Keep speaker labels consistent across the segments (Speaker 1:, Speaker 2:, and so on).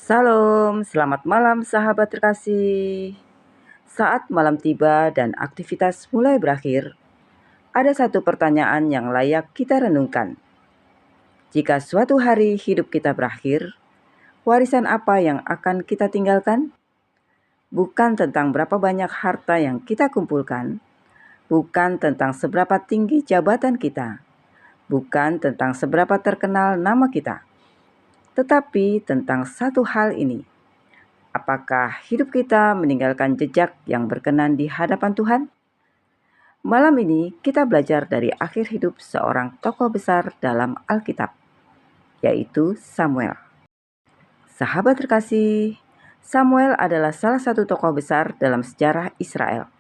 Speaker 1: Salam, selamat malam sahabat terkasih. Saat malam tiba dan aktivitas mulai berakhir, ada satu pertanyaan yang layak kita renungkan. Jika suatu hari hidup kita berakhir, warisan apa yang akan kita tinggalkan? Bukan tentang berapa banyak harta yang kita kumpulkan, bukan tentang seberapa tinggi jabatan kita, bukan tentang seberapa terkenal nama kita, tetapi tentang satu hal ini. Apakah hidup kita meninggalkan jejak yang berkenan di hadapan Tuhan? Malam ini kita belajar dari akhir hidup seorang tokoh besar dalam Alkitab, yaitu Samuel. Sahabat terkasih, Samuel adalah salah satu tokoh besar dalam sejarah Israel.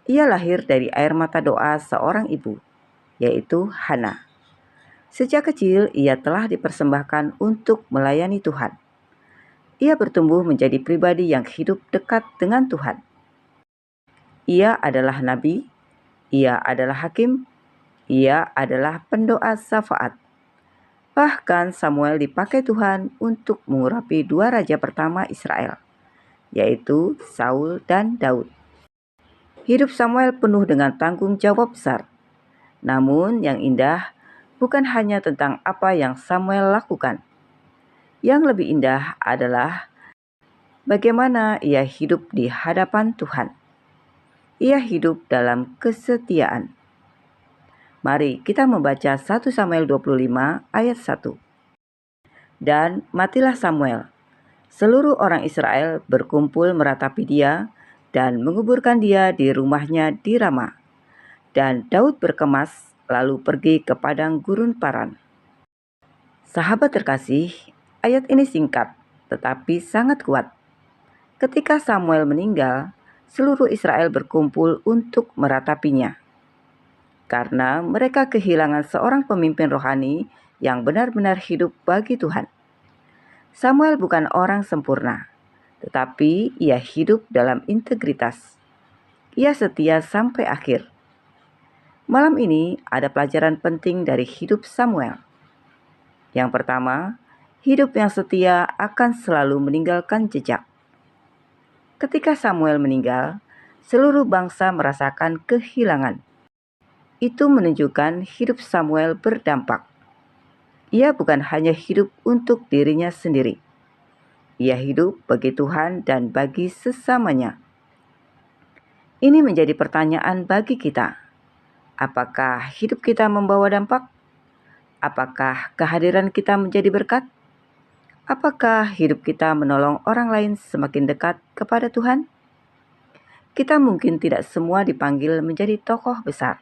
Speaker 1: Ia lahir dari air mata doa seorang ibu, yaitu Hana. Sejak kecil ia telah dipersembahkan untuk melayani Tuhan. Ia bertumbuh menjadi pribadi yang hidup dekat dengan Tuhan. Ia adalah nabi, ia adalah hakim, ia adalah pendoa syafaat. Bahkan Samuel dipakai Tuhan untuk mengurapi dua raja pertama Israel, yaitu Saul dan Daud. Hidup Samuel penuh dengan tanggung jawab besar. Namun yang indah bukan hanya tentang apa yang Samuel lakukan. Yang lebih indah adalah bagaimana ia hidup di hadapan Tuhan. Ia hidup dalam kesetiaan. Mari kita membaca 1 Samuel 25 ayat 1. Dan matilah Samuel. Seluruh orang Israel berkumpul meratapi dia dan menguburkan dia di rumahnya di Rama. Dan Daud berkemas lalu pergi ke padang gurun Paran. Sahabat terkasih, ayat ini singkat tetapi sangat kuat. Ketika Samuel meninggal, seluruh Israel berkumpul untuk meratapinya. Karena mereka kehilangan seorang pemimpin rohani yang benar-benar hidup bagi Tuhan. Samuel bukan orang sempurna, tetapi ia hidup dalam integritas. Ia setia sampai akhir. Malam ini ada pelajaran penting dari hidup Samuel. Yang pertama, hidup yang setia akan selalu meninggalkan jejak. Ketika Samuel meninggal, seluruh bangsa merasakan kehilangan. Itu menunjukkan hidup Samuel berdampak. Ia bukan hanya hidup untuk dirinya sendiri. Ia hidup bagi Tuhan dan bagi sesamanya. Ini menjadi pertanyaan bagi kita. Apakah hidup kita membawa dampak? Apakah kehadiran kita menjadi berkat? Apakah hidup kita menolong orang lain semakin dekat kepada Tuhan? Kita mungkin tidak semua dipanggil menjadi tokoh besar.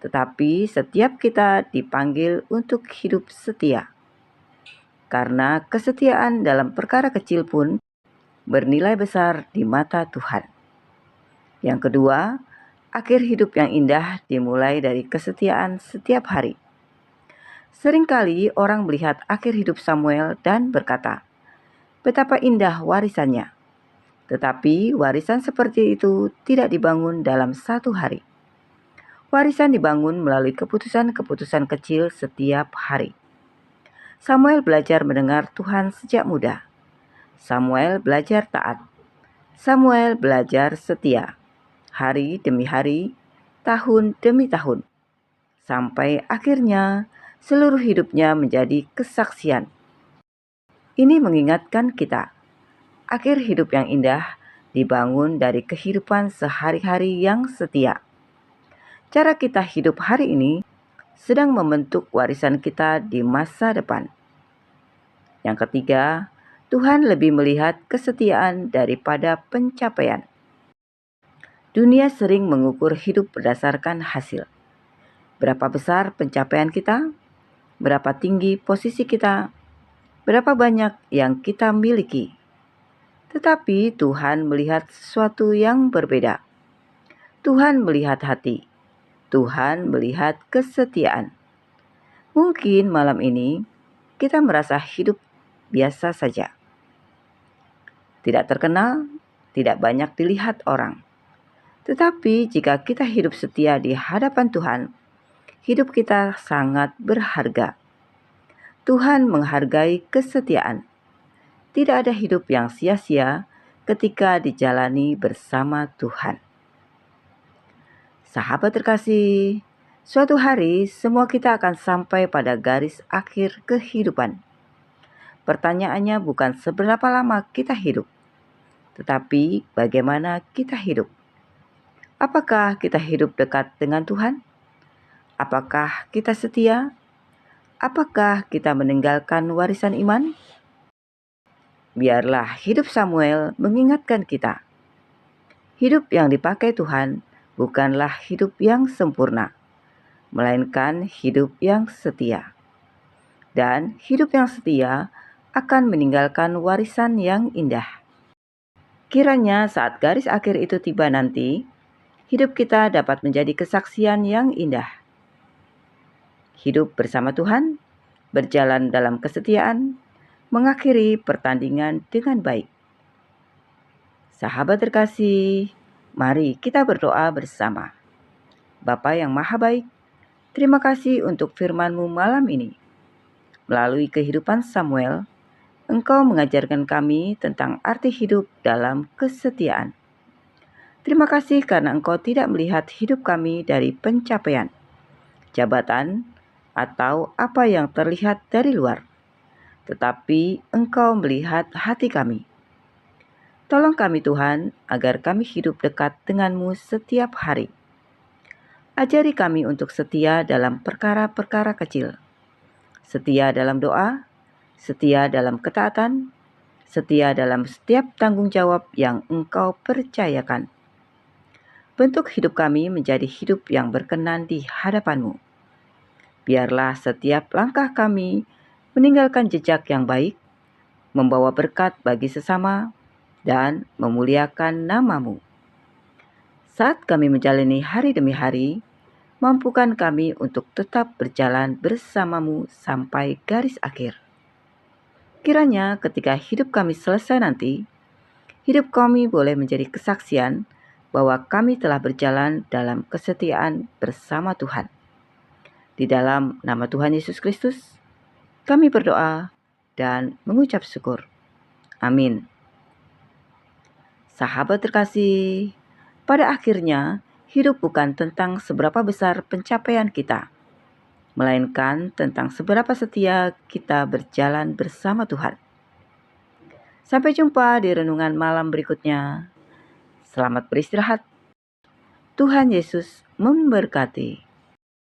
Speaker 1: Tetapi setiap kita dipanggil untuk hidup setia. Karena kesetiaan dalam perkara kecil pun bernilai besar di mata Tuhan. Yang kedua, akhir hidup yang indah dimulai dari kesetiaan setiap hari. Seringkali orang melihat akhir hidup Samuel dan berkata, betapa indah warisannya. Tetapi warisan seperti itu tidak dibangun dalam satu hari. Warisan dibangun melalui keputusan-keputusan kecil setiap hari. Samuel belajar mendengar Tuhan sejak muda. Samuel belajar taat. Samuel belajar setia. Hari demi hari, tahun demi tahun. Sampai akhirnya seluruh hidupnya menjadi kesaksian. Ini mengingatkan kita, akhir hidup yang indah dibangun dari kehidupan sehari-hari yang setia. Cara kita hidup hari ini sedang membentuk warisan kita di masa depan. Yang ketiga, Tuhan lebih melihat kesetiaan daripada pencapaian. Dunia sering mengukur hidup berdasarkan hasil. Berapa besar pencapaian kita? Berapa tinggi posisi kita? Berapa banyak yang kita miliki? Tetapi Tuhan melihat sesuatu yang berbeda. Tuhan melihat hati. Tuhan melihat kesetiaan. Mungkin malam ini kita merasa hidup biasa saja. Tidak terkenal, tidak banyak dilihat orang. Tetapi jika kita hidup setia di hadapan Tuhan, hidup kita sangat berharga. Tuhan menghargai kesetiaan. Tidak ada hidup yang sia-sia ketika dijalani bersama Tuhan. Sahabat terkasih, suatu hari semua kita akan sampai pada garis akhir kehidupan. Pertanyaannya bukan seberapa lama kita hidup, tetapi bagaimana kita hidup. Apakah kita hidup dekat dengan Tuhan? Apakah kita setia? Apakah kita meninggalkan warisan iman? Biarlah hidup Samuel mengingatkan kita. Hidup yang dipakai Tuhan bukanlah hidup yang sempurna, melainkan hidup yang setia. Dan hidup yang setia akan meninggalkan warisan yang indah. Kiranya saat garis akhir itu tiba nanti, hidup kita dapat menjadi kesaksian yang indah. Hidup bersama Tuhan, berjalan dalam kesetiaan, mengakhiri pertandingan dengan baik. Sahabat terkasih, mari kita berdoa bersama. Bapa yang Maha Baik, terima kasih untuk firman-Mu malam ini. Melalui kehidupan Samuel, Engkau mengajarkan kami tentang arti hidup dalam kesetiaan. Terima kasih karena Engkau tidak melihat hidup kami dari pencapaian, jabatan, atau apa yang terlihat dari luar, tetapi Engkau melihat hati kami. Tolong kami Tuhan, agar kami hidup dekat denganmu setiap hari. Ajari kami untuk setia dalam perkara-perkara kecil, setia dalam doa, setia dalam ketaatan, setia dalam setiap tanggung jawab yang Engkau percayakan. Bentuk hidup kami menjadi hidup yang berkenan di hadapan-Mu. Biarlah setiap langkah kami meninggalkan jejak yang baik, membawa berkat bagi sesama, dan memuliakan nama-Mu. Saat kami menjalani hari demi hari, mampukan kami untuk tetap berjalan bersama-Mu sampai garis akhir. Kiranya ketika hidup kami selesai nanti, hidup kami boleh menjadi kesaksian bahwa kami telah berjalan dalam kesetiaan bersama Tuhan. Di dalam nama Tuhan Yesus Kristus, kami berdoa dan mengucap syukur. Amin. Sahabat terkasih, pada akhirnya hidup bukan tentang seberapa besar pencapaian kita, melainkan tentang seberapa setia kita berjalan bersama Tuhan. Sampai jumpa di renungan malam berikutnya. Selamat beristirahat. Tuhan Yesus memberkati.